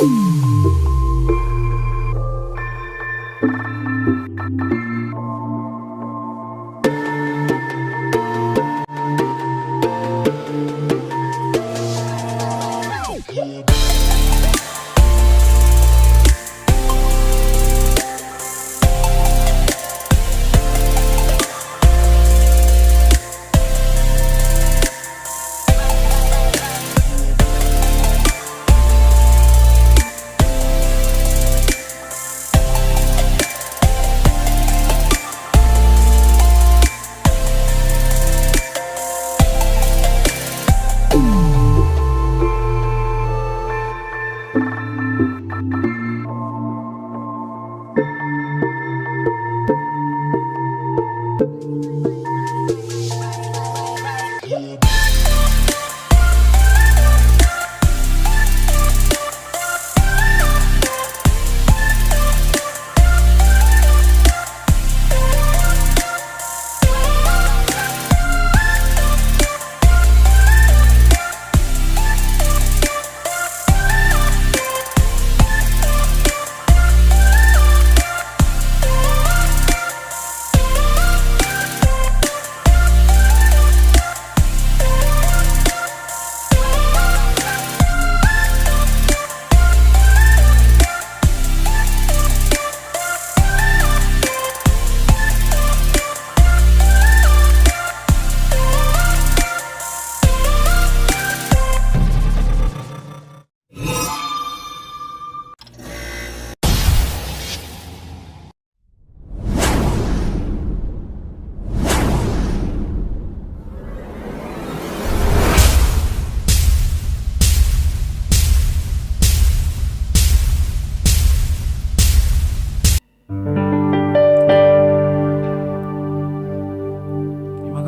Terima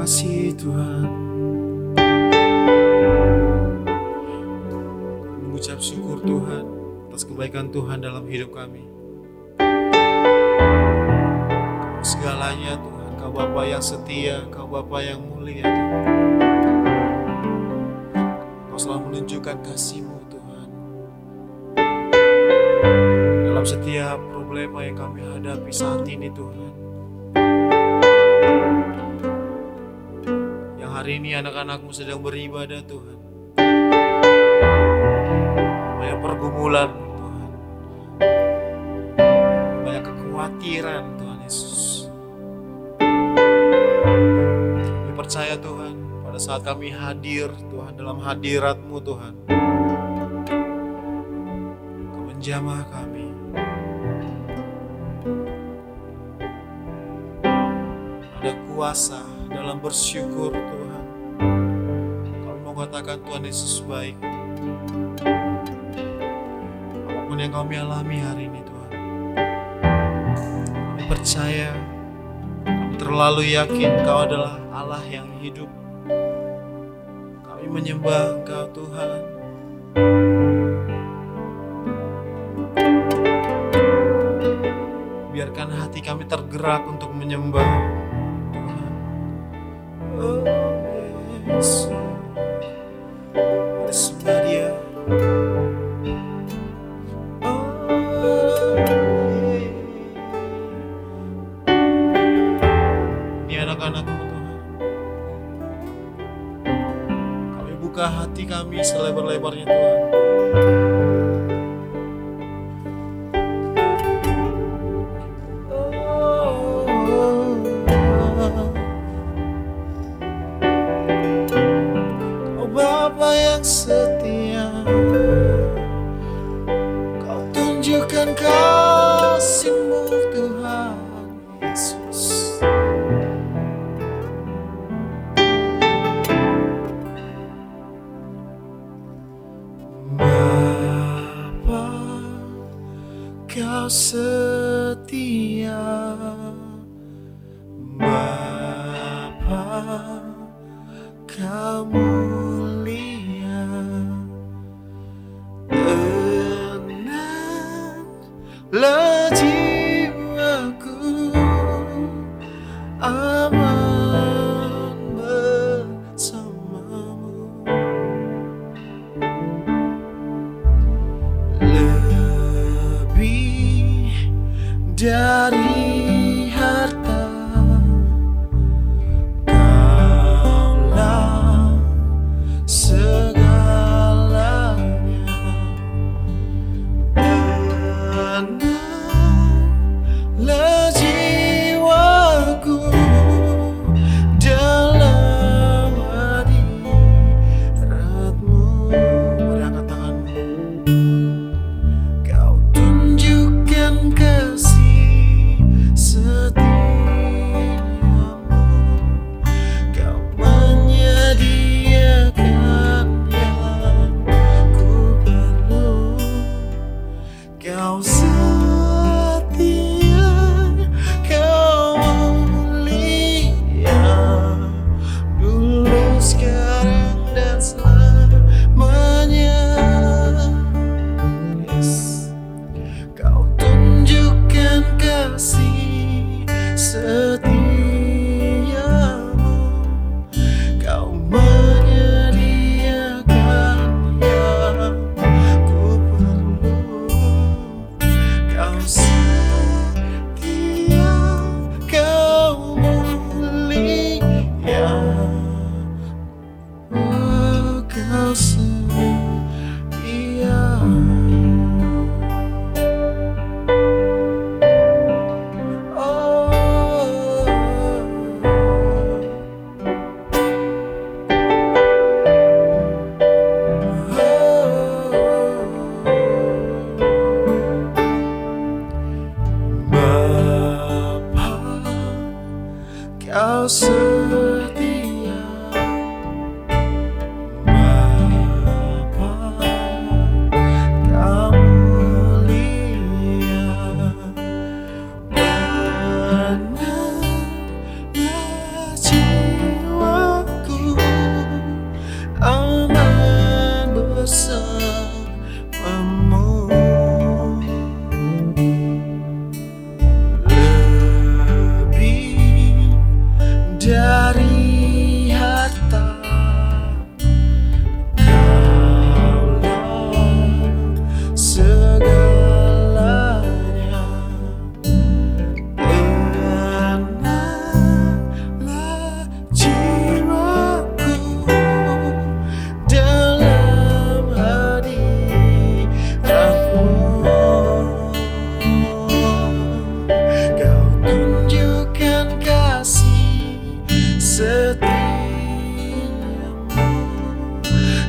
kasih Tuhan. Mengucap syukur Tuhan atas kebaikan Tuhan dalam hidup kami. Kau segalanya Tuhan, Kau Bapa yang setia, Kau Bapa yang mulia Tuhan. Kau selalu menunjukkan kasih-Mu Tuhan dalam setiap problema yang kami hadapi saat ini Tuhan. Hari ini anak-anak-Mu sedang beribadah Tuhan. Banyak pergumulan Tuhan. Banyak kekhawatiran Tuhan Yesus. Kami percaya Tuhan, pada saat kami hadir Tuhan dalam hadirat-Mu Tuhan, Kau menjamah kami. Ada kuasa dalam bersyukur Tuhan. Kami mau katakan Tuhan Yesus baik. Apapun yang kami alami hari ini Tuhan, kami percaya, kami terlalu yakin Kau adalah Allah yang hidup. Kami menyembah Engkau Tuhan. Biarkan hati kami tergerak untuk menyembah Yesus. Ada sembah Dia. Ini anak-anak-Mu Tuhan. Kami buka hati kami selebar-lebarnya Tuhan. Setia, Kau tunjukkan kasih-Mu Tuhan Yesus. Bapa, Kau setia. Bapa, Kau mulia. Tenanglah jiwaku, aman bersama-Mu. dari harta. Kaulah segalanya. Tenanglah jiwaku dalam hadirat-Mu. Mari angkat tanganmu. Kau tunjukkan kasih setiamu. Kau menyediakan yang ku perlu. Kau setia, kau mulia, dulu, sekarang, dan selamanya. Yes. Kau tunjukkan kasih setiamu. Kau menyediakan yang ku perlu. Kau setia, kau mulia, oh, kau setia. Kau setia, Bapa, Kau mulia. Tenanglah jiwaku, aman bersamamu. Dari harta, kaulah segalanya. Tenanglah jiwaku dalam hadirat-Mu. Kau tunjukkan kasih setiamu.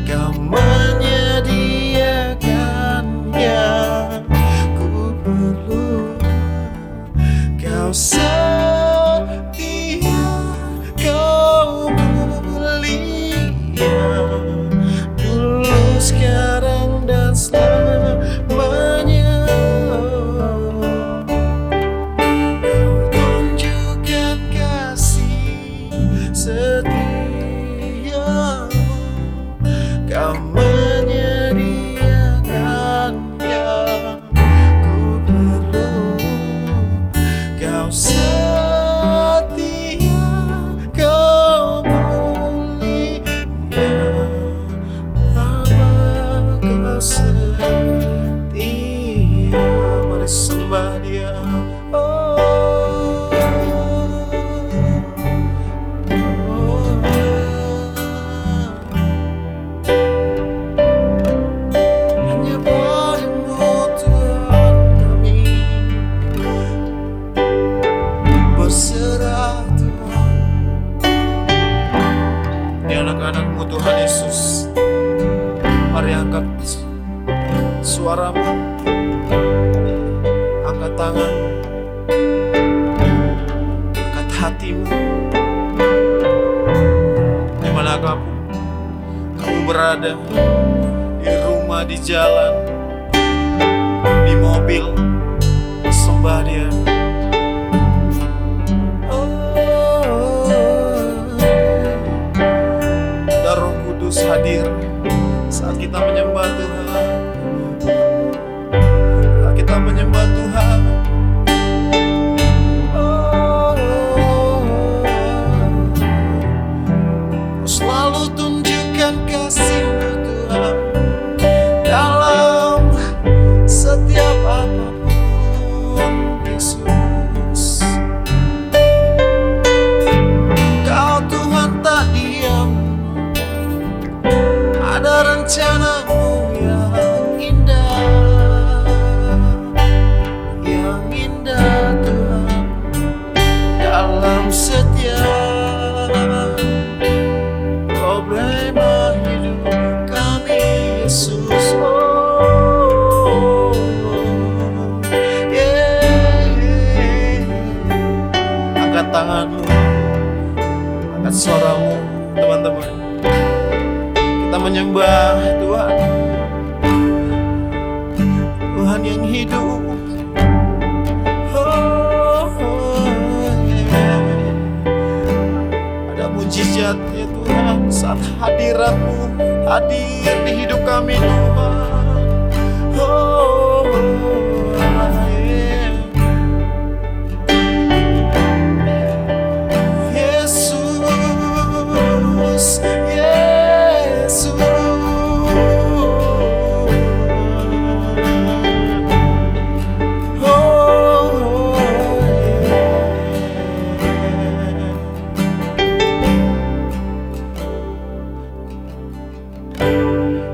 Kau menyediakan yang ku perlu. Kau setia, kau mulia, dulu, sekarang, dan selamanya. Kau tunjukkan kasih setiamu. Kau menyediakan yang ku perlu. Kau setia, kau mulia, Bapa, Kau setia. Mari sembah Dia. Hanya padamu Tuhan kami berserah Tuhan. Ini anak-anak-Mu Tuhan Yesus. Mari angkat suaramu, angkat tanganmu, angkat hatimu. Dimanakah kamu berada, di rumah, di jalan, di mobil, sembah Dia. Dan Roh Kudus hadir saat kita menyembah Tuhan. Saat kita menyembah Tuhan, selalu tunjukkan kasih-Mu Tuhan dalam menyembah Tuhan, Tuhan yang hidup. Ada mujizatnya Tuhan saat hadirat-Mu hadir di hidup kami Tuhan. Yesus, Yesus.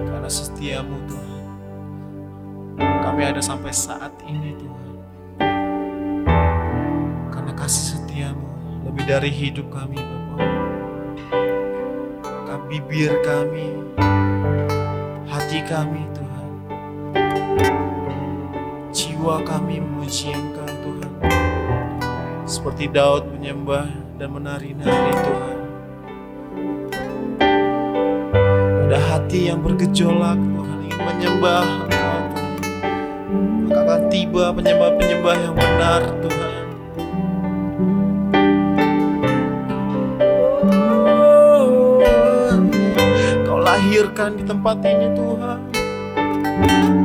Karena setiamu Tuhan, kami ada sampai saat ini Tuhan. Karena kasih setiamu lebih dari hidup kami Bapa. Maka bibir kami, hati kami Tuhan, jiwa kami memuji Engkau Tuhan, seperti Daud menyembah dan menari-nari Tuhan. Ada hati yang bergejolak Tuhan, ingin menyembah Engkau Tuhan. Maka akan tiba penyembah-penyembah yang benar Tuhan. Kau lahirkan di tempat ini Tuhan,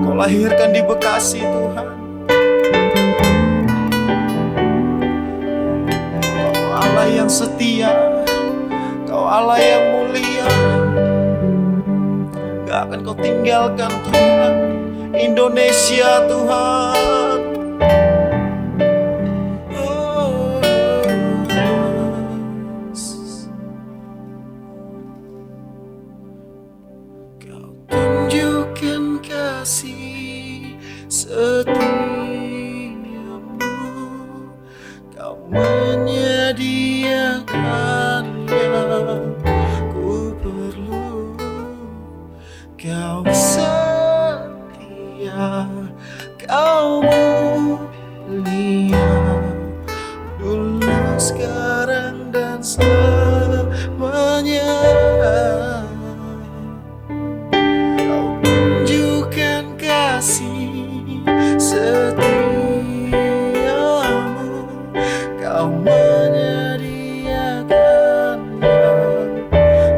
Kau lahirkan di Bekasi Tuhan. Kau Allah yang setia, Kau Allah yang mulia. Gak akan Kau tinggalkan Tuhan Indonesia Tuhan. Kau tunjukkan kasih setiamu, Kau menyediakan yang ku perlu. Kau setia, Kau mulia, dulu, sekarang, dan selamanya. Kau tunjukkan kasih setiamu, Kau menyediakan yang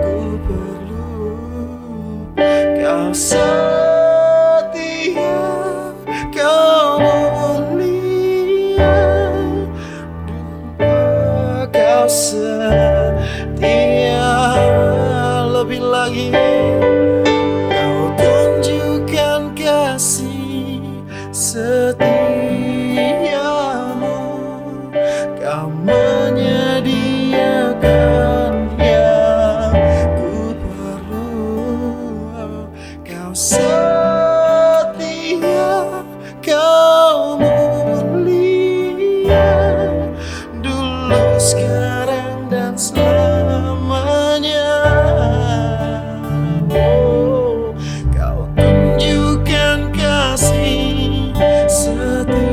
ku perlu. Kau setia, Kau mulia, Kau setia. Lebih lagi, Kau tunjukkan kasih setiamu, Kau menyediakan yang ku perlu. Kau setia, Kau mulia, dulu, sekarang, dan selamanya. Oh, Kau tunjukkan kasih setiamu,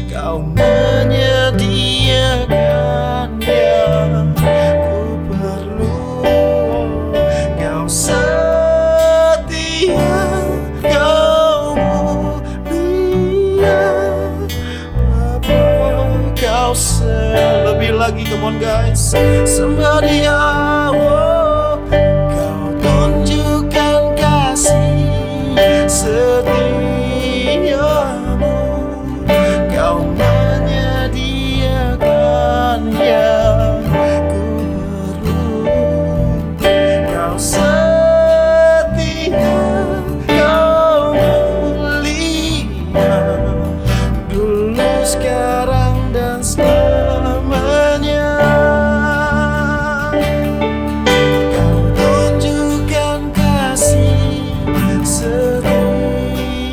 Kau menyediakan yang ku perlu. Kau setia, Kau mulia, Bapa. Kau lebih lagi, come on guys, sembah Dia. Oh, Kau tunjukkan kasih setiamu, Kau menyediakan yang ku perlu. Kau setia, Kau mulia, dulu, sekarang, dan selamanya. Kau tunjukkan kasih setiamu,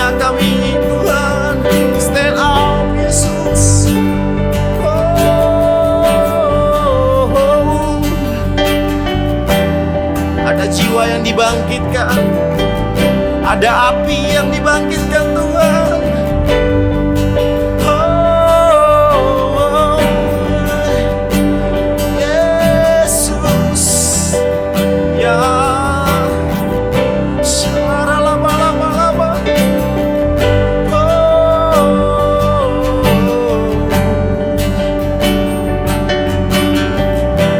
hanya kami Tuhan, stand up Yesus. Ada jiwa yang dibangkitkan, ada api yang dibangkitkan Tuhan. Yesus, ya syaralaba-laba-laba.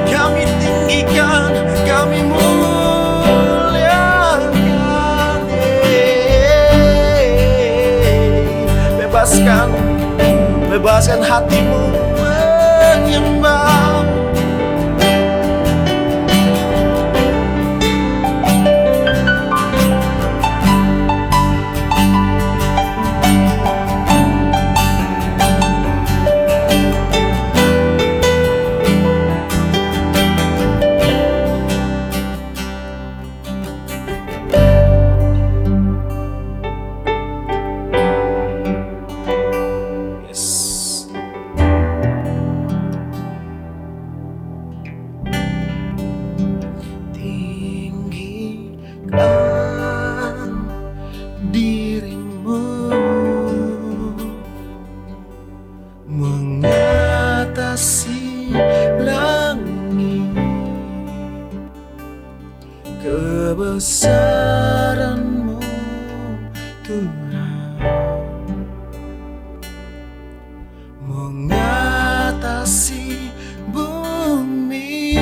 Kami tinggikan, kami bebaskan hatimu menyembah. Dirimu mengatasi langit, kebesaran-Mu Tuhan mengatasi bumi.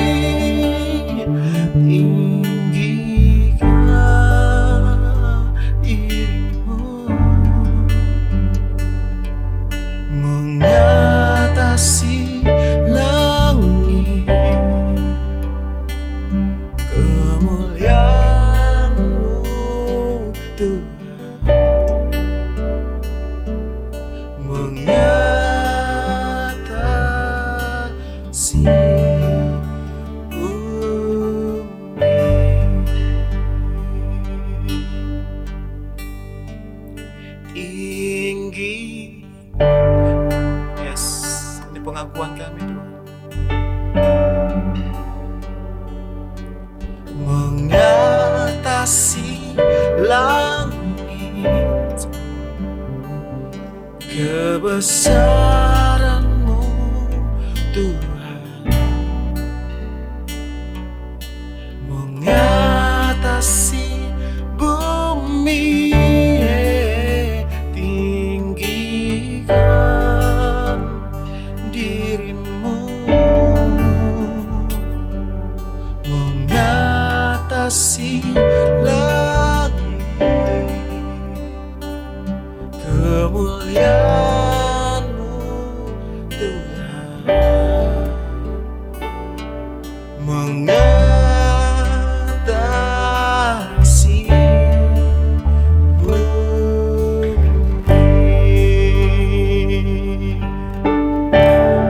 Mengatasi langit, kemuliaan-Mu Tuhan mengatasi bumi. Tinggi, ini pengakuan kami Tuhan. Mengatasi langit, kebesaran-Mu Tuhan mengatasi bumi. Tinggikan dirimu mengatasi langit, kemuliaan-Mu Tuhan mengatasi bumi.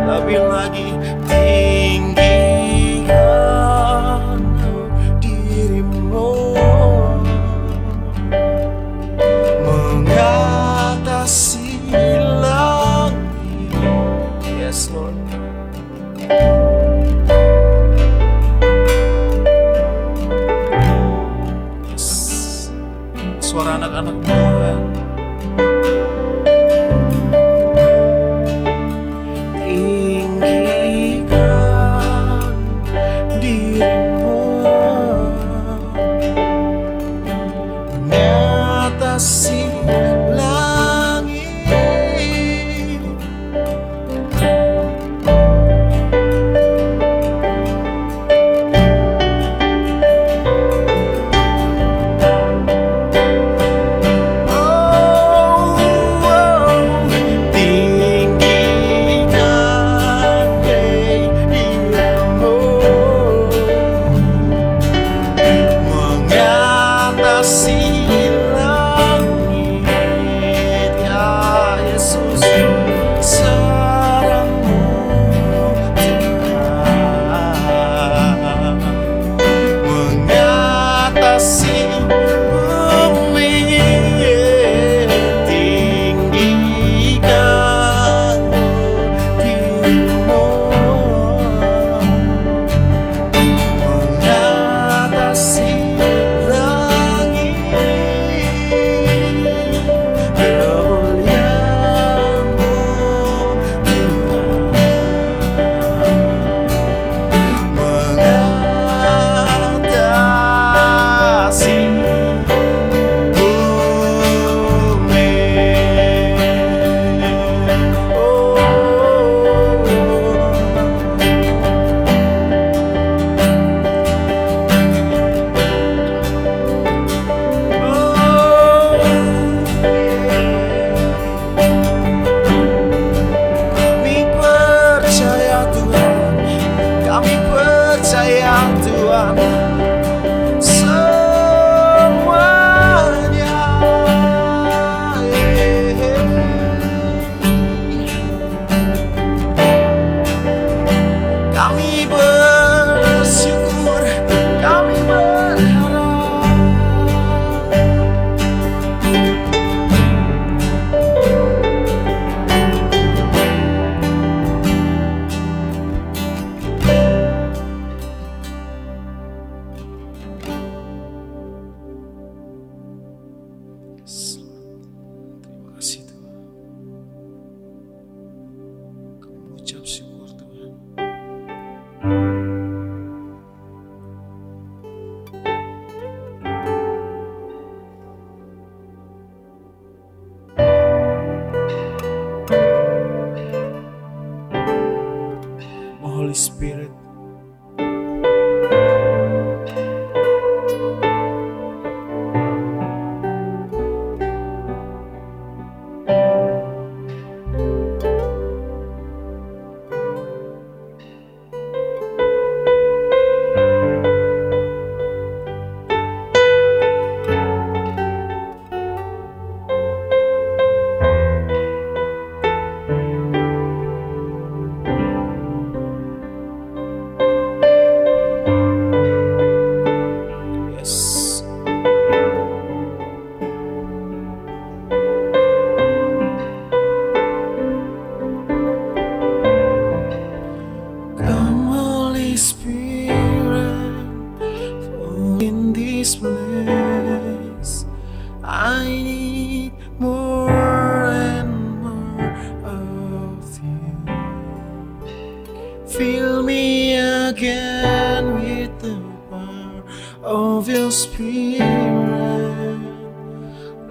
Lebih lagi, tinggikan dirimu mengatasi langit. Yes Lord. Yes. Suara anak-anak Tuhan. Tinggikan dirimu mengatasi langit,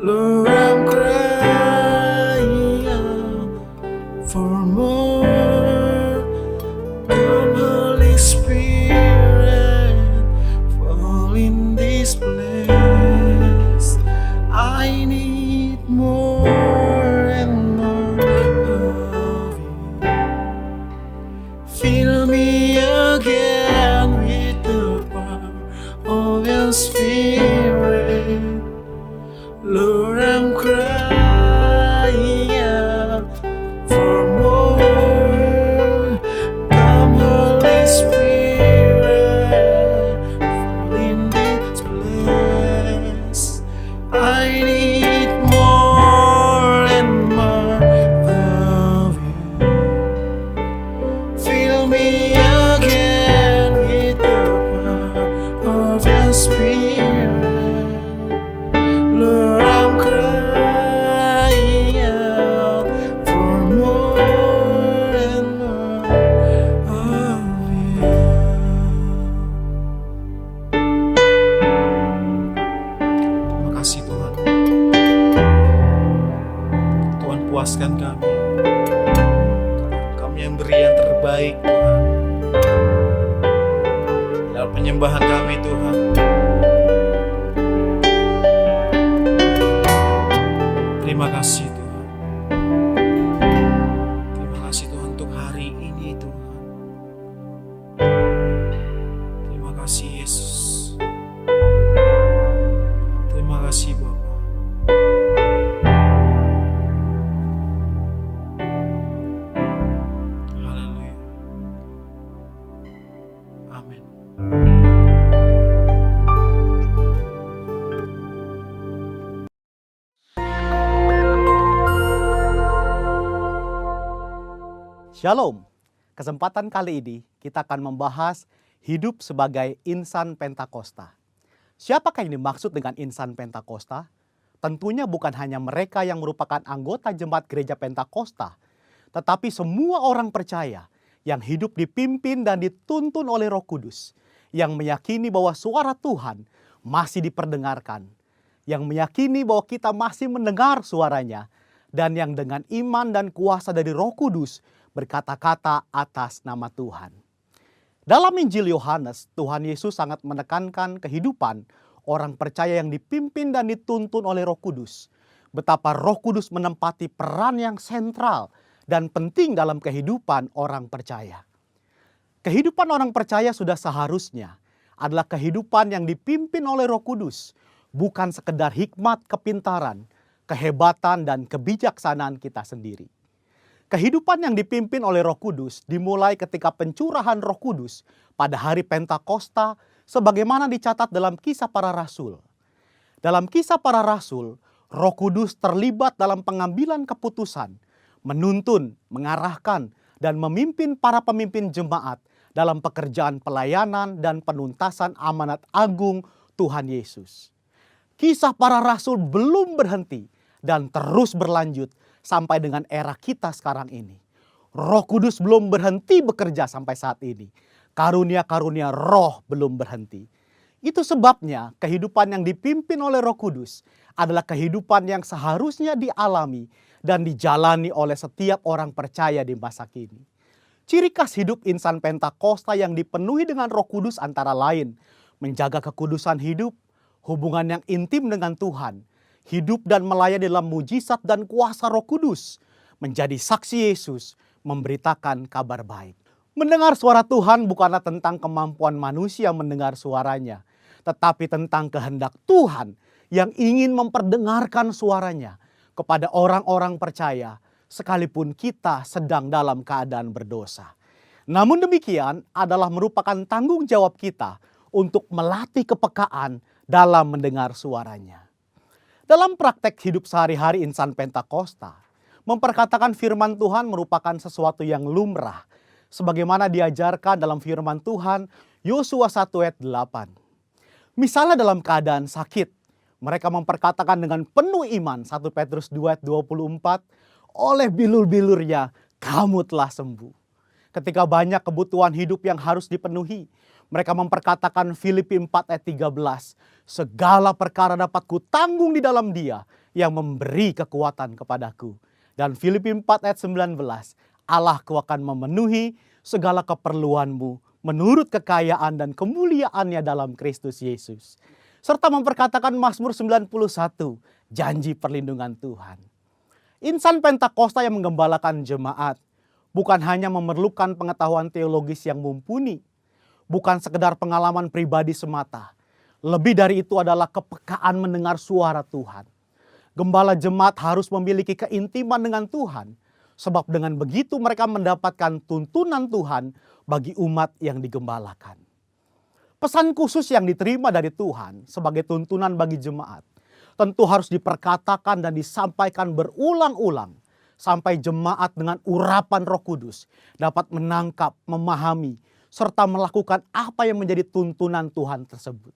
Lord, I'm crying out for more. Come, Holy Spirit, fall in this place. I need more and more of you. Fill me again with the power of your Spirit. Lord, I'm crying out for more. Come, Holy Spirit, fall in this place. I need more and more of you. Fill me again with the power of your Spirit. Lord, I'm crying out for more and more of you. Terima kasih Tuhan. Tuhan, puaskan kami. Kami yang beri yang terbaik Tuhan. Dalam penyembahan kami Tuhan. Terima kasih Tuhan. Terima kasih Tuhan untuk hari ini Tuhan. Terima kasih Yesus. Terima kasih Bapa. Haleluya. Amin. Shalom. Kesempatan kali ini kita akan membahas hidup sebagai insan Pentakosta. Siapakah yang dimaksud dengan insan Pentakosta? Tentunya bukan hanya mereka yang merupakan anggota jemaat gereja Pentakosta, tetapi semua orang percaya yang hidup dipimpin dan dituntun oleh Roh Kudus, yang meyakini bahwa suara Tuhan masih diperdengarkan, yang meyakini bahwa kita masih mendengar suaranya, dan yang dengan iman dan kuasa dari Roh Kudus berkata-kata atas nama Tuhan. Dalam Injil Yohanes, Tuhan Yesus sangat menekankan kehidupan orang percaya yang dipimpin dan dituntun oleh Roh Kudus. Betapa Roh Kudus menempati peran yang sentral dan penting dalam kehidupan orang percaya. Kehidupan orang percaya sudah seharusnya adalah kehidupan yang dipimpin oleh Roh Kudus, bukan sekedar hikmat, kepintaran, kehebatan, dan kebijaksanaan kita sendiri. Kehidupan yang dipimpin oleh Roh Kudus dimulai ketika pencurahan Roh Kudus pada hari Pentakosta sebagaimana dicatat dalam Kisah Para Rasul. Dalam Kisah Para Rasul, Roh Kudus terlibat dalam pengambilan keputusan, menuntun, mengarahkan, dan memimpin para pemimpin jemaat dalam pekerjaan pelayanan dan penuntasan amanat agung Tuhan Yesus. Kisah Para Rasul belum berhenti dan terus berlanjut sampai dengan era kita sekarang ini. Roh Kudus belum berhenti bekerja sampai saat ini. Karunia-karunia roh belum berhenti. Itu sebabnya kehidupan yang dipimpin oleh Roh Kudus adalah kehidupan yang seharusnya dialami dan dijalani oleh setiap orang percaya di masa kini. Ciri khas hidup insan Pentakosta yang dipenuhi dengan Roh Kudus antara lain menjaga kekudusan hidup, hubungan yang intim dengan Tuhan, hidup dan melayani dalam mujizat dan kuasa Roh Kudus, menjadi saksi Yesus, memberitakan kabar baik. Mendengar suara Tuhan bukanlah tentang kemampuan manusia mendengar suaranya, tetapi tentang kehendak Tuhan yang ingin memperdengarkan suaranya kepada orang-orang percaya, sekalipun kita sedang dalam keadaan berdosa. Namun demikian adalah merupakan tanggung jawab kita untuk melatih kepekaan dalam mendengar suaranya. Dalam praktek hidup sehari-hari insan Pentakosta, memperkatakan firman Tuhan merupakan sesuatu yang lumrah, sebagaimana diajarkan dalam firman Tuhan Yosua 1 ayat 8. Misalnya dalam keadaan sakit, mereka memperkatakan dengan penuh iman 1 Petrus 2 ayat 24, oleh bilur-bilurnya kamu telah sembuh. Ketika banyak kebutuhan hidup yang harus dipenuhi, Mereka memperkatakan Filipi 4 ayat 13, segala perkara dapat kutanggung di dalam Dia yang memberi kekuatan kepadaku. Dan Filipi 4 ayat 19, Allahku akan memenuhi segala keperluanmu menurut kekayaan dan kemuliaannya dalam Kristus Yesus. Serta memperkatakan Mazmur 91, janji perlindungan Tuhan. Insan Pentakosta yang menggembalakan jemaat bukan hanya memerlukan pengetahuan teologis yang mumpuni, bukan sekedar pengalaman pribadi semata. Lebih dari itu adalah kepekaan mendengar suara Tuhan. Gembala jemaat harus memiliki keintiman dengan Tuhan, sebab dengan begitu mereka mendapatkan tuntunan Tuhan bagi umat yang digembalakan. Pesan khusus yang diterima dari Tuhan sebagai tuntunan bagi jemaat tentu harus diperkatakan dan disampaikan berulang-ulang sampai jemaat dengan urapan Roh Kudus dapat menangkap, memahami, serta melakukan apa yang menjadi tuntunan Tuhan tersebut.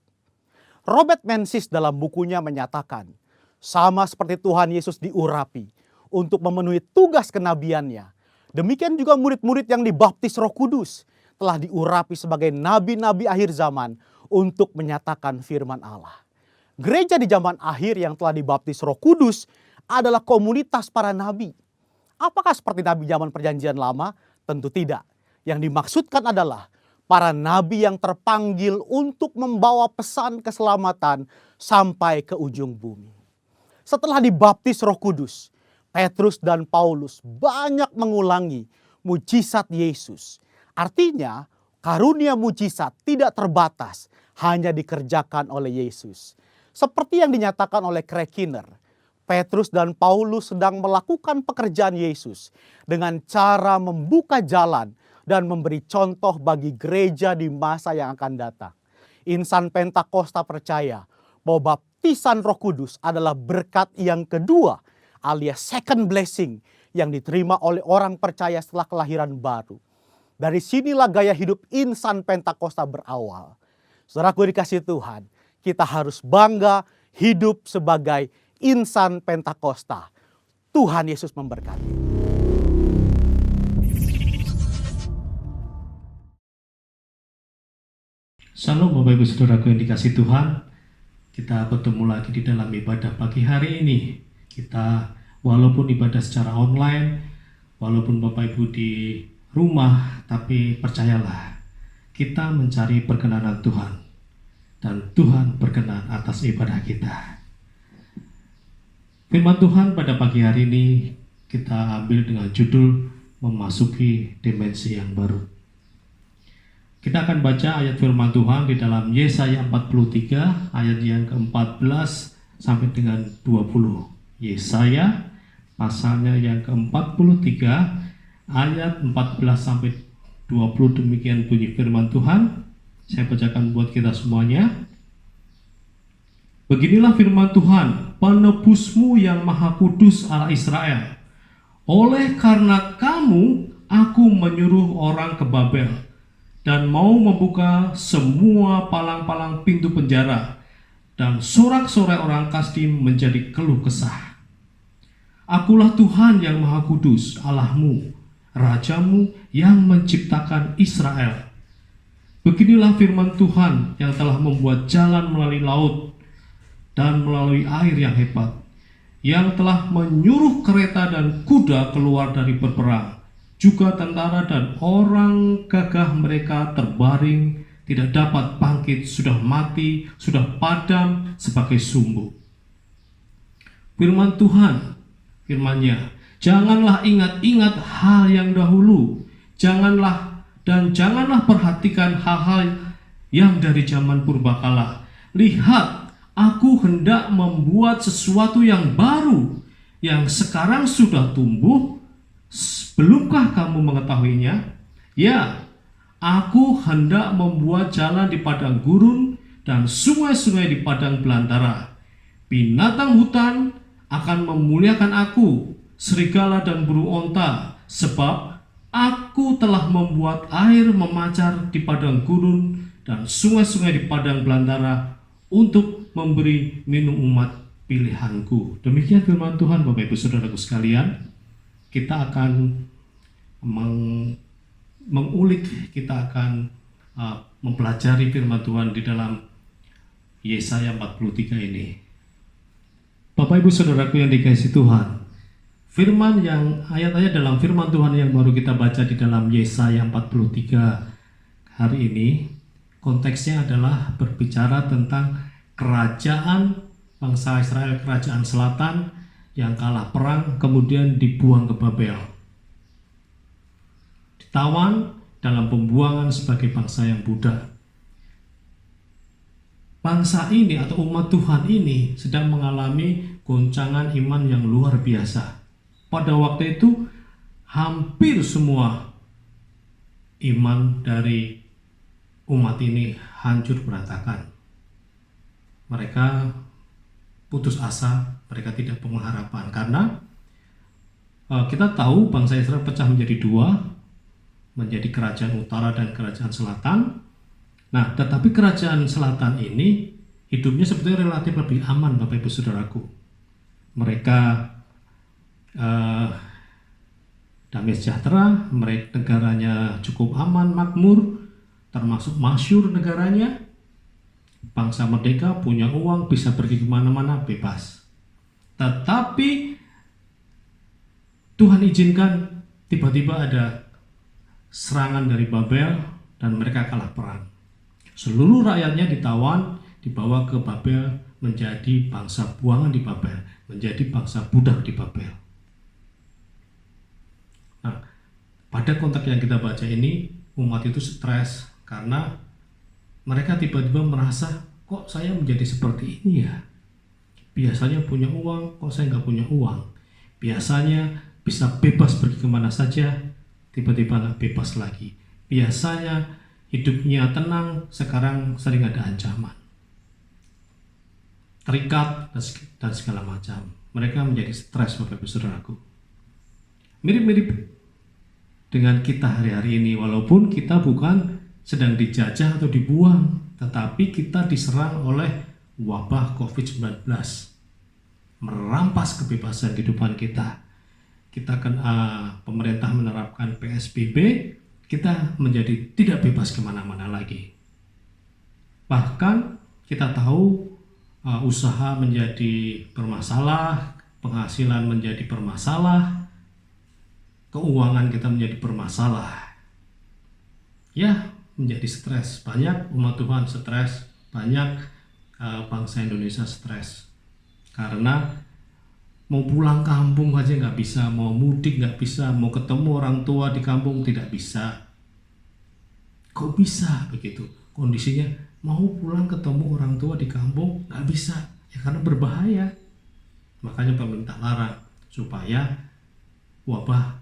Robert Menzies dalam bukunya menyatakan, sama seperti Tuhan Yesus diurapi untuk memenuhi tugas kenabiannya, demikian juga murid-murid yang dibaptis Roh Kudus telah diurapi sebagai nabi-nabi akhir zaman untuk menyatakan firman Allah. Gereja di zaman akhir yang telah dibaptis Roh Kudus adalah komunitas para nabi. Apakah seperti nabi zaman Perjanjian Lama? Tentu tidak. Yang dimaksudkan adalah para nabi yang terpanggil untuk membawa pesan keselamatan sampai ke ujung bumi. Setelah dibaptis Roh Kudus, Petrus dan Paulus banyak mengulangi mujizat Yesus. Artinya, karunia mujizat tidak terbatas, hanya dikerjakan oleh Yesus. Seperti yang dinyatakan oleh Craig Keener, Petrus dan Paulus sedang melakukan pekerjaan Yesus dengan cara membuka jalan dan memberi contoh bagi gereja di masa yang akan datang. Insan Pentakosta percaya bahwa baptisan Roh Kudus adalah berkat yang kedua alias second blessing yang diterima oleh orang percaya setelah kelahiran baru. Dari sinilah gaya hidup insan Pentakosta berawal. Saudaraku dikasih Tuhan, kita harus bangga hidup sebagai insan Pentakosta. Tuhan Yesus memberkati. Shalom Bapak Ibu Saudaraku yang dikasih Tuhan. Kita bertemu lagi di dalam ibadah pagi hari ini. Kita walaupun ibadah secara online, walaupun Bapak Ibu di rumah, tapi percayalah, kita mencari perkenanan Tuhan. Dan Tuhan berkenan atas ibadah kita. Firman Tuhan pada pagi hari ini kita ambil dengan judul memasuki dimensi yang baru. Kita akan baca ayat firman Tuhan di dalam Yesaya 43 ayat yang ke-14 sampai dengan 20. Yesaya pasalnya yang ke-43 ayat 14 sampai 20, demikian bunyi firman Tuhan. Saya bacakan buat kita semuanya. Beginilah firman Tuhan, penebusmu yang maha kudus Allah Israel. Oleh karena kamu, aku menyuruh orang ke Babel dan mau membuka semua palang-palang pintu penjara dan sorak-sorai orang Kasdim menjadi keluh kesah. Akulah Tuhan yang maha kudus, Allahmu, Rajamu yang menciptakan Israel. Beginilah firman Tuhan yang telah membuat jalan melalui laut dan melalui air yang hebat, yang telah menyuruh kereta dan kuda keluar dari berperang, juga tentara dan orang gagah mereka terbaring, tidak dapat bangkit, sudah mati, sudah padam sebagai sumbu. Firman Tuhan, firman-Nya, janganlah ingat-ingat hal yang dahulu, janganlah perhatikan hal-hal yang dari zaman purbakala. Lihat, aku hendak membuat sesuatu yang baru, yang sekarang sudah tumbuh. Belumkah kamu mengetahuinya? Ya, aku hendak membuat jalan di padang gurun dan sungai-sungai di padang belantara. Binatang hutan akan memuliakan aku, serigala dan burung onta, sebab aku telah membuat air memancar di padang gurun dan sungai-sungai di padang belantara untuk memberi minum umat pilihanku. Demikian firman Tuhan Bapak Ibu Saudaraku sekalian. Kita akan mengulik, kita akan mempelajari firman Tuhan di dalam Yesaya 43 ini. Bapak Ibu Saudaraku yang dikasihi Tuhan, ayat-ayat dalam firman Tuhan yang baru kita baca di dalam Yesaya 43 hari ini, konteksnya adalah berbicara tentang kerajaan bangsa Israel, kerajaan selatan yang kalah perang kemudian dibuang ke Babel, ditawan dalam pembuangan sebagai bangsa yang budak. Bangsa ini atau umat Tuhan ini sedang mengalami goncangan iman yang luar biasa. Pada waktu itu hampir semua iman dari umat ini hancur berantakan. Mereka putus asa, mereka tidak pengharapan karena kita tahu bangsa Israel pecah menjadi dua, menjadi kerajaan utara dan kerajaan selatan. Nah, tetapi kerajaan selatan ini hidupnya sebetulnya relatif lebih aman, Bapak Ibu Saudaraku. Mereka damai sejahtera, mereka negaranya cukup aman, makmur, termasuk masyhur negaranya. Bangsa merdeka, punya uang, bisa pergi kemana-mana bebas. Tetapi Tuhan izinkan tiba-tiba ada serangan dari Babel dan mereka kalah perang. Seluruh rakyatnya ditawan, dibawa ke Babel, menjadi bangsa buangan di Babel, menjadi bangsa budak di Babel. Nah, pada konteks yang kita baca ini, umat itu stres karena mereka tiba-tiba merasa, kok saya menjadi seperti ini ya? Biasanya punya uang, kok saya nggak punya uang? Biasanya bisa bebas pergi kemana saja, tiba-tiba nggak bebas lagi. Biasanya hidupnya tenang, sekarang sering ada ancaman, terikat dan segala macam. Mereka menjadi stres, Bapak Ibu Saudaraku. Mirip-mirip dengan kita hari-hari ini, walaupun kita bukan sedang dijajah atau dibuang, tetapi kita diserang oleh wabah COVID-19, merampas kebebasan kehidupan kita. Kita kan pemerintah menerapkan PSBB, kita menjadi tidak bebas kemana-mana lagi. Bahkan kita tahu usaha menjadi bermasalah, penghasilan menjadi bermasalah, keuangan kita menjadi bermasalah. Ya, menjadi stres. Banyak umat Tuhan stres, banyak bangsa Indonesia stres karena mau pulang kampung aja nggak bisa, mau mudik nggak bisa, mau ketemu orang tua di kampung tidak bisa. Kok bisa begitu kondisinya? Mau pulang ketemu orang tua di kampung nggak bisa, ya karena berbahaya. Makanya pemerintah larang supaya wabah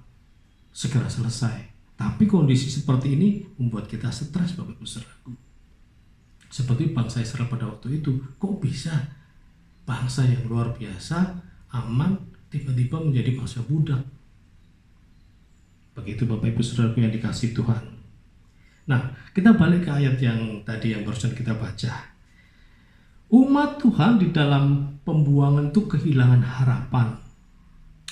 segera selesai. Tapi kondisi seperti ini membuat kita stres, Bapak Ibu Saudaraku. Seperti bangsa Israel pada waktu itu, kok bisa bangsa yang luar biasa, aman, tiba-tiba menjadi bangsa budak? Begitu Bapak Ibu Saudaraku yang dikasihi Tuhan. Nah, kita balik ke ayat yang tadi yang barusan kita baca. Umat Tuhan di dalam pembuangan itu kehilangan harapan.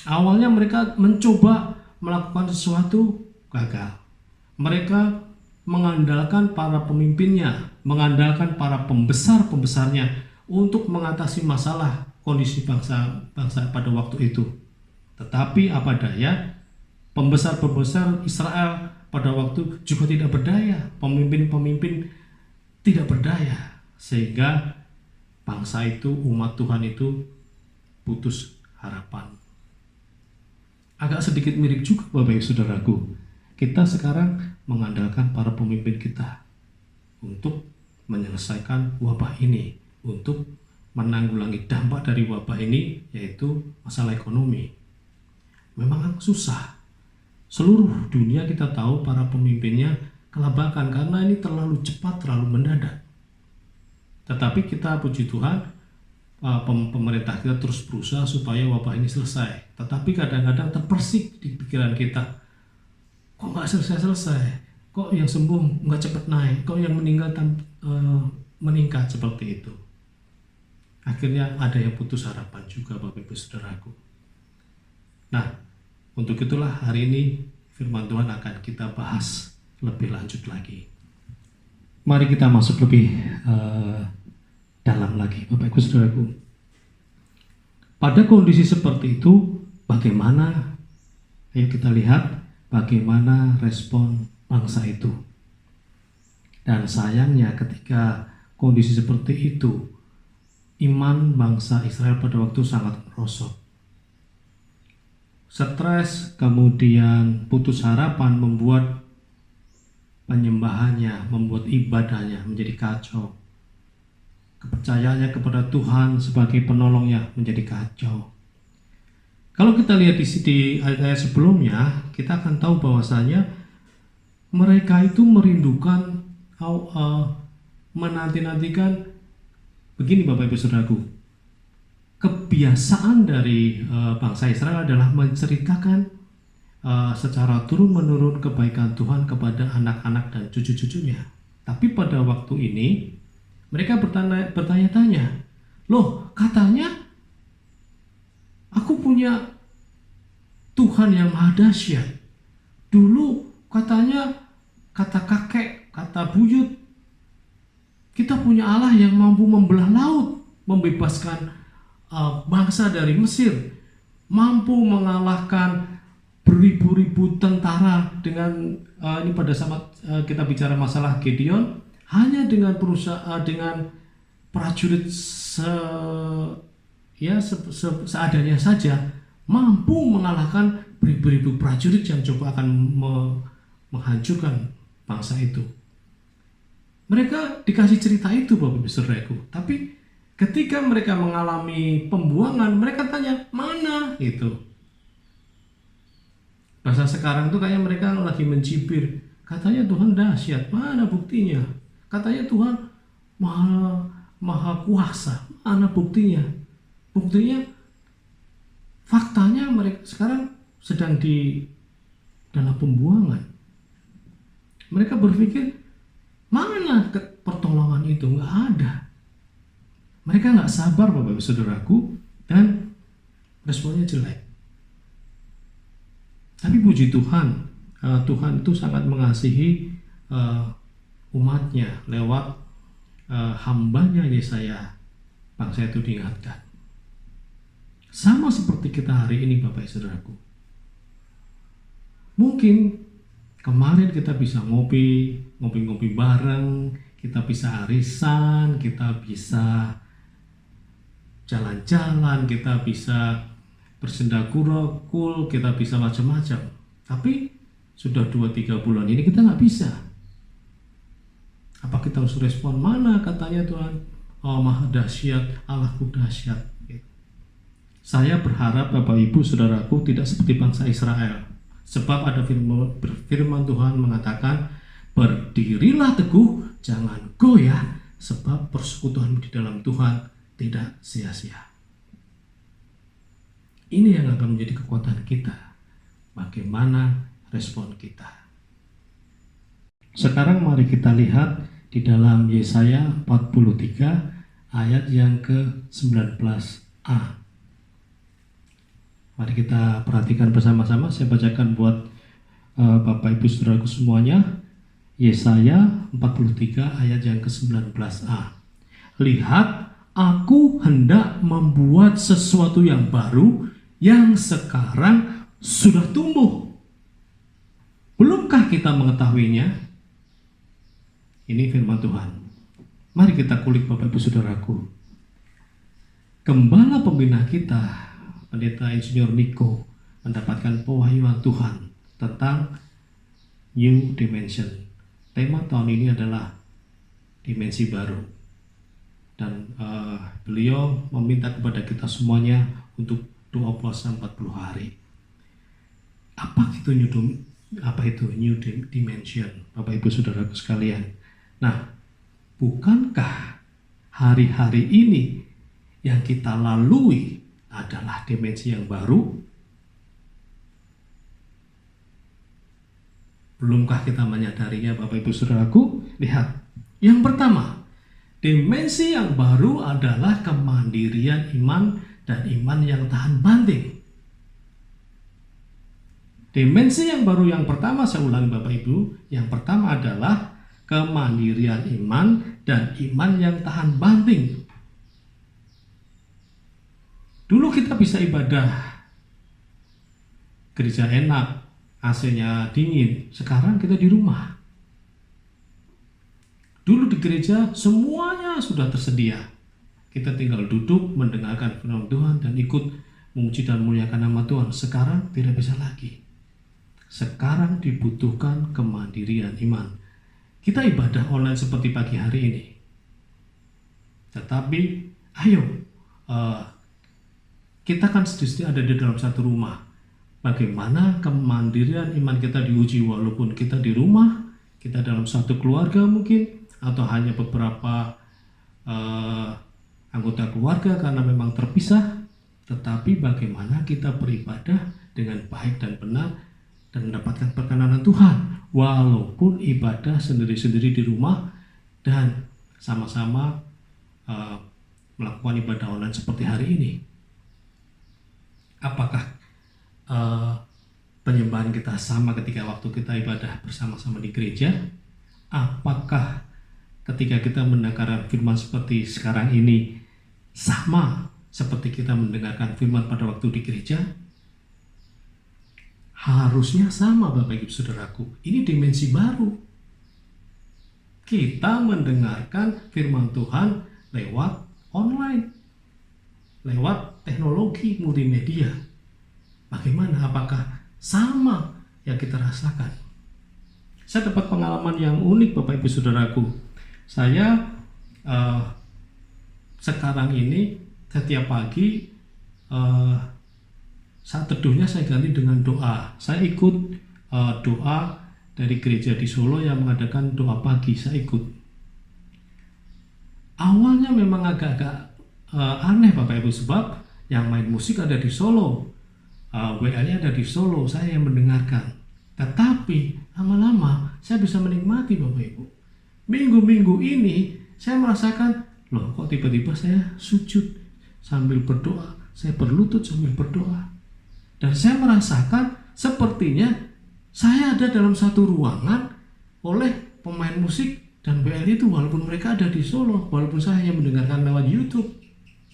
Awalnya mereka mencoba melakukan sesuatu, gagal. Mereka mengandalkan para pemimpinnya, mengandalkan para pembesar-pembesarnya untuk mengatasi masalah kondisi bangsa pada waktu itu. Tetapi apa daya, pembesar-pembesar Israel pada waktu juga tidak berdaya, pemimpin-pemimpin tidak berdaya, sehingga bangsa itu, umat Tuhan itu putus harapan. Agak sedikit mirip juga Bapak Ibu Saudaraku. Kita sekarang mengandalkan para pemimpin kita untuk menyelesaikan wabah ini, untuk menanggulangi dampak dari wabah ini, yaitu masalah ekonomi. Memang susah. Seluruh dunia kita tahu para pemimpinnya kelabakan karena ini terlalu cepat, terlalu mendadak. Tetapi kita puji Tuhan, pemerintah kita terus berusaha supaya wabah ini selesai. Tetapi kadang-kadang terbersih di pikiran kita, kok nggak selesai-selesai? Kok yang sembuh nggak cepat naik? Kok yang meninggal meningkat seperti itu? Akhirnya ada yang putus harapan juga, Bapak Ibu Saudaraku. Nah, untuk itulah hari ini firman Tuhan akan kita bahas lebih lanjut lagi. Mari kita masuk lebih dalam lagi, Bapak Ibu Saudaraku. Pada kondisi seperti itu, bagaimana? Ayo kita lihat bagaimana respon bangsa itu. Dan sayangnya ketika kondisi seperti itu, iman bangsa Israel pada waktu sangat merosot. Stres, kemudian putus harapan membuat penyembahannya, membuat ibadahnya menjadi kacau. Kepercayaannya kepada Tuhan sebagai penolongnya menjadi kacau. Kalau kita lihat di ayat-ayat sebelumnya, kita akan tahu bahwasanya mereka itu merindukan, menanti-nantikan. Begini Bapak Ibu Saudaraku, kebiasaan dari bangsa Israel adalah menceritakan secara turun-menurun kebaikan Tuhan kepada anak-anak dan cucu-cucunya. Tapi pada waktu ini mereka bertanya-tanya, loh katanya aku punya Tuhan yang maha dahsyat. Dulu katanya kata kakek, kata buyut, kita punya Allah yang mampu membelah laut, membebaskan bangsa dari Mesir, mampu mengalahkan beribu-ribu tentara dengan ini pada saat kita bicara masalah Gideon, hanya dengan dengan prajurit seadanya saja mampu mengalahkan beribu-ribu prajurit yang coba akan menghancurkan bangsa itu. Mereka dikasih cerita itu Bapak Ibu Saudaraku, tapi ketika mereka mengalami pembuangan, mereka tanya, mana itu? Bahasa sekarang tuh kayak mereka lagi mencibir, katanya Tuhan dahsyat, mana buktinya? Katanya Tuhan maha kuasa, mana buktinya? Buktinya, faktanya mereka sekarang sedang di dalam pembuangan. Mereka berpikir, mana pertolongan itu? Nggak ada. Mereka nggak sabar Bapak Ibu Saudaraku, dan responnya jelek. Tapi puji Tuhan, Tuhan itu sangat mengasihi umatnya lewat hambanya Yesaya. Bangsa itu diingatkan. Sama seperti kita hari ini Bapak Ibu Saudaraku. Mungkin kemarin kita bisa ngopi bareng, kita bisa arisan, kita bisa jalan-jalan, kita bisa bersendagurau, kita bisa macam-macam. Tapi sudah 2-3 bulan ini kita nggak bisa. Apa kita harus respon? Mana katanya Tuhan, oh maha dahsyat, Allahku dahsyat. Saya berharap Bapak Ibu Saudaraku tidak seperti bangsa Israel. Sebab ada firman Tuhan mengatakan, berdirilah teguh, jangan goyah, sebab persekutuan di dalam Tuhan tidak sia-sia. Ini yang akan menjadi kekuatan kita. Bagaimana respon kita? Sekarang mari kita lihat di dalam Yesaya 43 ayat yang ke-19a. Mari kita perhatikan bersama-sama. Saya bacakan buat Bapak Ibu Saudaraku semuanya. Yesaya 43 ayat yang ke-19a. Lihat, aku hendak membuat sesuatu yang baru yang sekarang sudah tumbuh. Belumkah kita mengetahuinya? Ini firman Tuhan. Mari kita kulik Bapak Ibu Saudaraku. Gembala pembina kita, Pendeta Insinyur Niko, mendapatkan pewahyuan Tuhan tentang New Dimension. Tema tahun ini adalah dimensi baru. Dan beliau meminta kepada kita semuanya untuk doa puasa 40 hari. Apa itu New Dimension, Bapak Ibu Saudaraku sekalian? Nah, bukankah hari-hari ini yang kita lalui adalah dimensi yang baru? Belumkah kita menyadarinya Bapak Ibu Saudaraku? Lihat, yang pertama, dimensi yang baru adalah kemandirian iman dan iman yang tahan banting. Dimensi yang baru yang pertama, saya ulangi Bapak Ibu, yang pertama adalah kemandirian iman dan iman yang tahan banting. Dulu kita bisa ibadah gereja enak, AC-nya dingin. Sekarang kita di rumah. Dulu di gereja semuanya sudah tersedia. Kita tinggal duduk mendengarkan firman Tuhan dan ikut memuji dan memuliakan nama Tuhan. Sekarang tidak bisa lagi. Sekarang dibutuhkan kemandirian iman. Kita ibadah online seperti pagi hari ini. Tetapi ayo, kita kan sedih ada di dalam satu rumah. Bagaimana kemandirian iman kita diuji walaupun kita di rumah, kita dalam satu keluarga mungkin, atau hanya beberapa anggota keluarga karena memang terpisah. Tetapi bagaimana kita beribadah dengan baik dan benar dan mendapatkan perkenanan Tuhan walaupun ibadah sendiri-sendiri di rumah dan sama-sama melakukan ibadah online seperti hari ini. Apakah penyembahan kita sama ketika waktu kita ibadah bersama-sama di gereja? Apakah ketika kita mendengarkan firman seperti sekarang ini sama seperti kita mendengarkan firman pada waktu di gereja? Harusnya sama, Bapak Ibu Saudaraku. Ini dimensi baru. Kita mendengarkan firman Tuhan lewat online, lewat teknologi multimedia. Bagaimana? Apakah sama yang kita rasakan? Saya dapat pengalaman yang unik, Bapak Ibu Saudaraku. Saya sekarang ini setiap pagi saat teduhnya saya ganti dengan doa. Saya ikut doa dari gereja di Solo yang mengadakan doa pagi. Saya ikut. Awalnya memang agak-agak aneh, Bapak Ibu, sebab yang main musik ada di Solo, WL-nya ada di Solo, saya yang mendengarkan. Tetapi lama-lama saya bisa menikmati, Bapak Ibu. Minggu-minggu ini saya merasakan, loh kok tiba-tiba saya sujud sambil berdoa, saya berlutut sambil berdoa. Dan saya merasakan sepertinya saya ada dalam satu ruangan oleh pemain musik dan WL itu, walaupun mereka ada di Solo, walaupun saya hanya mendengarkan lewat YouTube.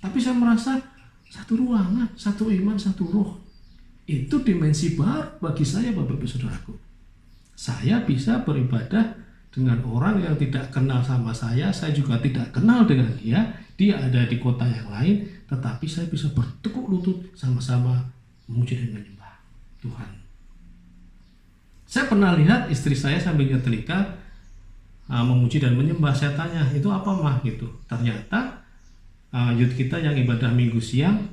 Tapi saya merasa satu ruangan, satu iman, satu roh. Itu dimensi baru bagi saya, Bapak Ibu Saudaraku. Saya bisa beribadah dengan orang yang tidak kenal sama saya juga tidak kenal dengan dia ada di kota yang lain, tetapi saya bisa bertekuk lutut sama-sama memuji dan menyembah Tuhan. Saya pernah lihat istri saya sambil nyetrika memuji dan menyembah. Saya tanya, itu apa mah gitu. Ternyata youth kita yang ibadah minggu siang,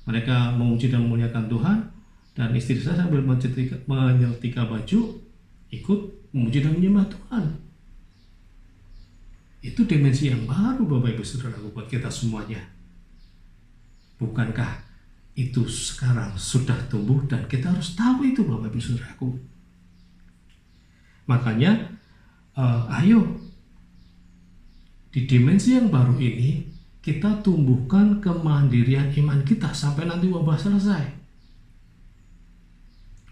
mereka memuji dan memuliakan Tuhan, dan istri saya sambil menyetrika baju ikut memuji dan menyembah Tuhan. Itu dimensi yang baru, Bapak Ibu Saudara, buat kita semuanya. Bukankah itu sekarang sudah tumbuh dan kita harus tahu itu, Bapak Ibu Saudaraku. Makanya ayo di dimensi yang baru ini kita tumbuhkan kemandirian iman kita sampai nanti wabah selesai.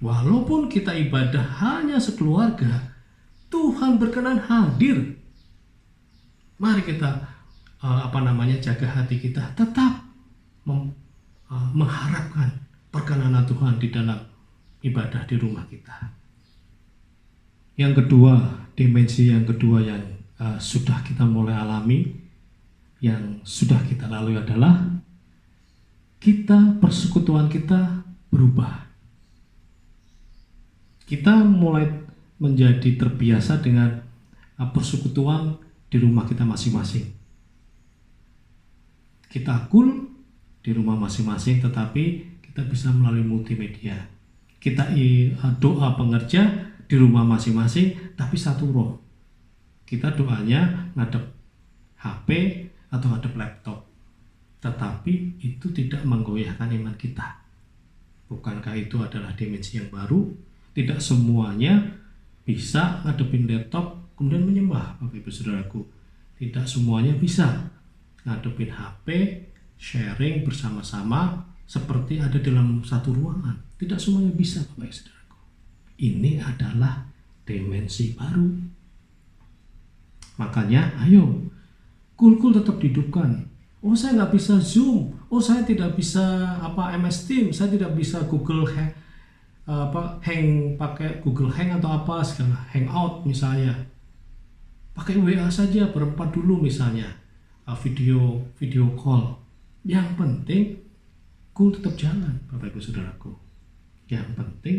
Walaupun kita ibadah hanya sekeluarga, Tuhan berkenan hadir. Mari kita jaga hati kita tetap mengharapkan perkenanan Tuhan di dalam ibadah di rumah kita. Yang kedua, dimensi yang kedua yang sudah kita mulai alami, yang sudah kita lalui adalah persekutuan kita berubah. Kita mulai menjadi terbiasa dengan persekutuan di rumah kita masing-masing. Kita cool di rumah masing-masing, tetapi kita bisa melalui multimedia. Kita doa pengerja di rumah masing-masing, tapi satu roh. Kita doanya ngadep HP atau ngadep laptop, tetapi itu tidak menggoyahkan iman kita. Bukankah itu adalah dimensi yang baru? Tidak semuanya bisa ngadepin laptop kemudian menyembah, Bapak Ibu Saudaraku. Tidak semuanya bisa ngadepin HP, sharing bersama-sama seperti ada dalam satu ruangan. Tidak semuanya bisa, Bapak Ibu Saudaraku. Ini adalah dimensi baru. Makanya ayo, Cool tetap dihidupkan. Oh, saya nggak bisa Zoom. Oh, saya tidak bisa MS Teams. Saya tidak bisa Google Hang pakai Google Hang atau apa segala Hangout misalnya. Pakai WA saja berempat dulu misalnya, video call. Yang penting Cool tetap jalan, Bapak Ibu Saudaraku. Yang penting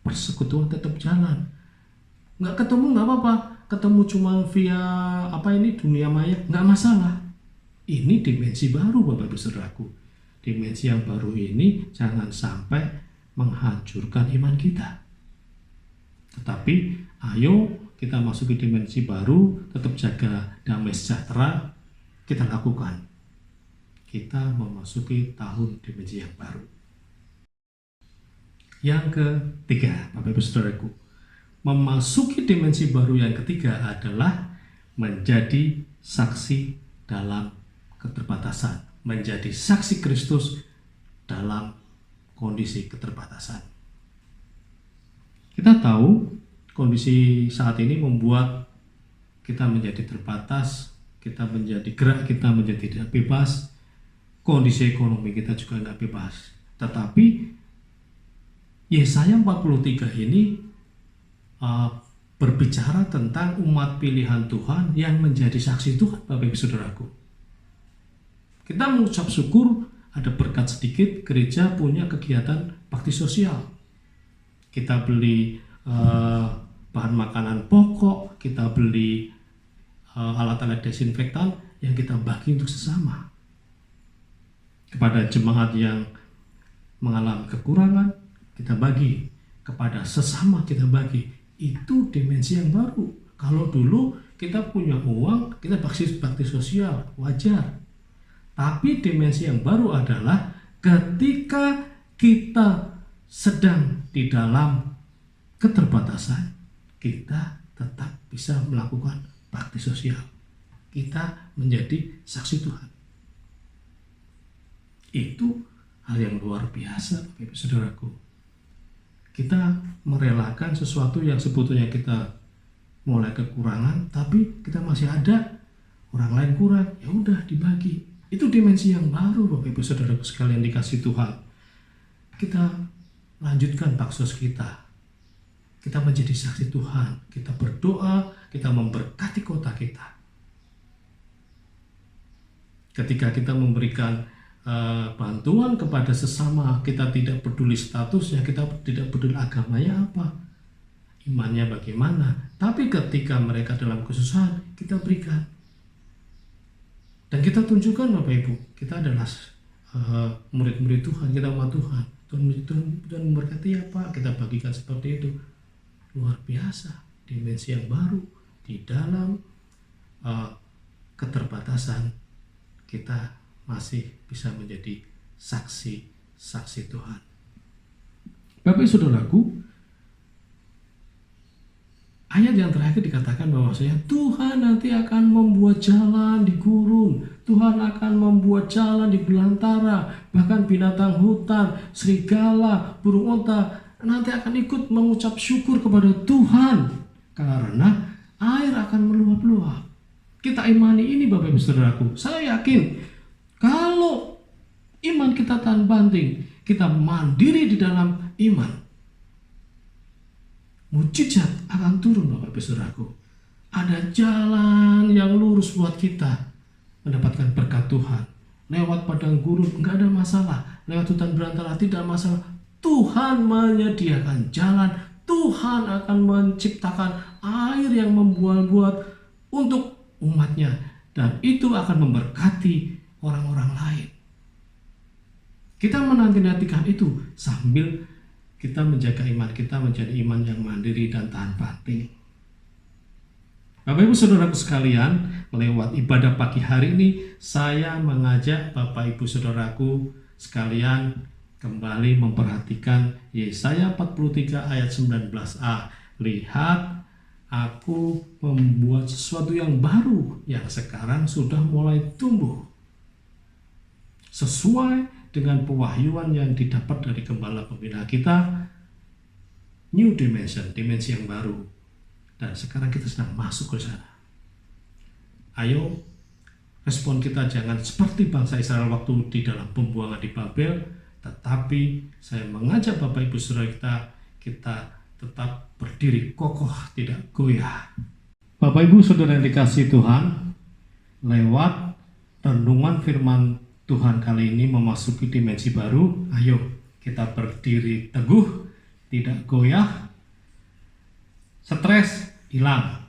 persekutuan tetap jalan. Nggak ketemu nggak apa-apa, ketemu cuma via dunia maya, nggak masalah. Ini dimensi baru, Bapak Ibu Saudaraku. Dimensi yang baru ini jangan sampai menghancurkan iman kita. Tetapi ayo kita masuk ke dimensi baru, tetap jaga damai sejahtera, kita lakukan. Kita memasuki tahun dimensi yang baru. Yang ketiga, Bapak Ibu Saudaraku, memasuki dimensi baru yang ketiga adalah menjadi saksi dalam keterbatasan, menjadi saksi Kristus dalam kondisi keterbatasan. Kita tahu kondisi saat ini membuat kita menjadi terbatas, kita menjadi tidak bebas, kondisi ekonomi kita juga nggak bebas. Tetapi Yesaya 43 ini berbicara tentang umat pilihan Tuhan yang menjadi saksi Tuhan, Bapak Ibu Saudaraku. Kita mengucap syukur ada berkat sedikit, gereja punya kegiatan bakti sosial. Kita beli bahan makanan pokok, kita beli alat-alat desinfektan yang kita bagi untuk sesama. Kepada jemaat yang mengalami kekurangan, kita bagi. Kepada sesama kita bagi. Itu dimensi yang baru. Kalau dulu kita punya uang, kita bakti sosial, wajar. Tapi dimensi yang baru adalah ketika kita sedang di dalam keterbatasan, kita tetap bisa melakukan bakti sosial. Kita menjadi saksi Tuhan. Itu hal yang luar biasa, Bapak Ibu Saudaraku. Kita merelakan sesuatu yang sebetulnya kita mulai kekurangan, tapi kita masih ada, orang lain kurang, ya udah dibagi. Itu dimensi yang baru, Bapak Ibu Saudaraku sekalian dikasih Tuhan. Kita lanjutkan baksos kita. Kita menjadi saksi Tuhan. Kita berdoa, kita memberkati kota kita. Ketika kita memberikan bantuan kepada sesama, kita tidak peduli statusnya, kita tidak peduli agamanya apa, imannya bagaimana. Tapi ketika mereka dalam kesusahan, kita berikan. Dan kita tunjukkan, Bapak Ibu, kita adalah murid-murid Tuhan, kita umat Tuhan. Tuhan memberkati apa, kita bagikan seperti itu. Luar biasa, dimensi yang baru di dalam keterbatasan kita masih bisa menjadi saksi Tuhan. Bapak Ibu Saudaraku, ayat yang terakhir dikatakan bahwasanya Tuhan nanti akan membuat jalan di gurun, Tuhan akan membuat jalan di belantara, bahkan binatang hutan, serigala, burung onta nanti akan ikut mengucap syukur kepada Tuhan karena air akan meluap-luap. Kita imani ini, Bapak Ibu Saudaraku. Saya yakin kalau iman kita tanpa banting, kita mandiri di dalam iman, mujizat akan turun, Bapak Ibu Saudaraku. Ada jalan yang lurus buat kita mendapatkan berkat Tuhan. Lewat padang gurun enggak ada masalah, lewat hutan belantara tidak masalah. Tuhan menyediakan jalan, Tuhan akan menciptakan air yang membuah-buah untuk umatnya, dan itu akan memberkati orang-orang lain. Kita menanti-nantikan itu sambil kita menjaga iman kita menjadi iman yang mandiri dan tahan banting. Bapak Ibu Saudaraku sekalian, lewat ibadah pagi hari ini saya mengajak Bapak Ibu Saudaraku sekalian kembali memperhatikan Yesaya 43 ayat 19a. Lihat, aku membuat sesuatu yang baru yang sekarang sudah mulai tumbuh. Sesuai dengan pewahyuan yang didapat dari Gembala Pembina kita, new dimension, dimensi yang baru. Dan sekarang kita sedang masuk ke sana. Ayo, respon kita jangan seperti bangsa Israel waktu di dalam pembuangan di Babel, tetapi saya mengajak Bapak Ibu Saudara kita tetap berdiri kokoh, tidak goyah. Bapak Ibu Saudara yang dikasihi Tuhan, lewat renungan firman Tuhan kali ini memasuki dimensi baru. Ayo kita berdiri teguh, tidak goyah. Stres hilang.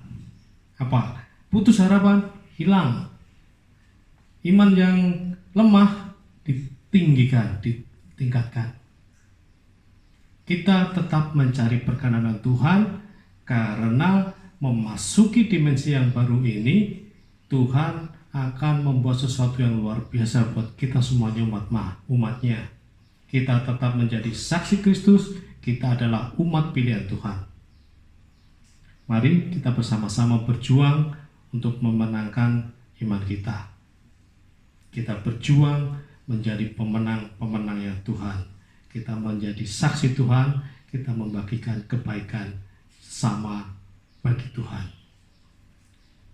Apa? Putus harapan hilang. Iman yang lemah ditingkatkan. Kita tetap mencari perkenanan Tuhan, karena memasuki dimensi yang baru ini, Tuhan akan membuat sesuatu yang luar biasa buat kita semuanya umatnya. Kita tetap menjadi saksi Kristus, kita adalah umat pilihan Tuhan. Mari kita bersama-sama berjuang untuk memenangkan iman kita. Kita berjuang menjadi pemenang-pemenangnya Tuhan. Kita menjadi saksi Tuhan, kita membagikan kebaikan sama bagi Tuhan.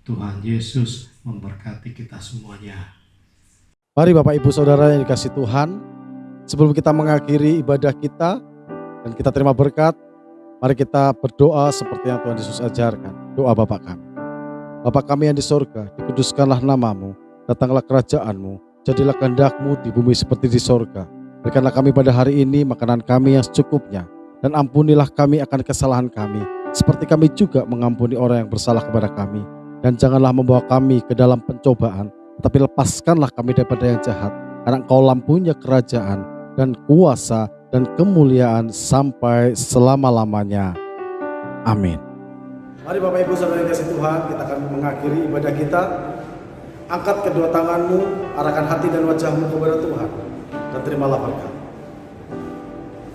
Tuhan Yesus memberkati kita semuanya. Mari Bapak Ibu Saudara yang dikasihi Tuhan, sebelum kita mengakhiri ibadah kita dan kita terima berkat, mari kita berdoa seperti yang Tuhan Yesus ajarkan. Doa Bapa kami. Bapa kami yang di sorga, dikuduskanlah namamu, datanglah kerajaan-Mu, jadilah kehendak-Mu di bumi seperti di sorga. Berikanlah kami pada hari ini makanan kami yang secukupnya, dan ampunilah kami akan kesalahan kami, seperti kami juga mengampuni orang yang bersalah kepada kami. Dan janganlah membawa kami ke dalam pencobaan, tetapi lepaskanlah kami daripada yang jahat, karena Engkau-lah punya kerajaan dan kuasa dan kemuliaan sampai selama-lamanya. Amin. Mari Bapak Ibu Saudara yang dikasihi Tuhan, kita akan mengakhiri ibadah kita. Angkat kedua tanganmu, arahkan hati dan wajahmu kepada Tuhan, dan terimalah berkat.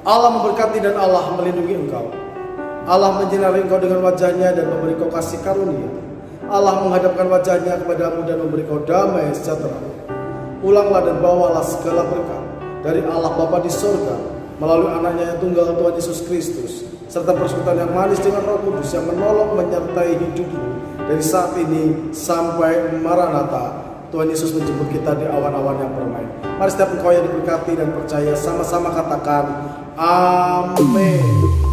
Allah memberkati dan Allah melindungi engkau. Allah menyinari engkau dengan wajahnya dan memberi kau kasih karunia. Allah menghadapkan wajahnya kepadamu dan memberi kau damai sejahtera. Pulanglah dan bawalah segala berkat dari Allah Bapa di sorga, melalui anaknya yang tunggal Tuhan Yesus Kristus, serta persekutuan yang manis dengan Roh Kudus yang menolong menyertai hidupmu dari saat ini sampai Maranatha. Tuhan Yesus menjemput kita di awan-awan yang permai. Mari setiap engkau yang diberkati dan percaya sama-sama katakan amin.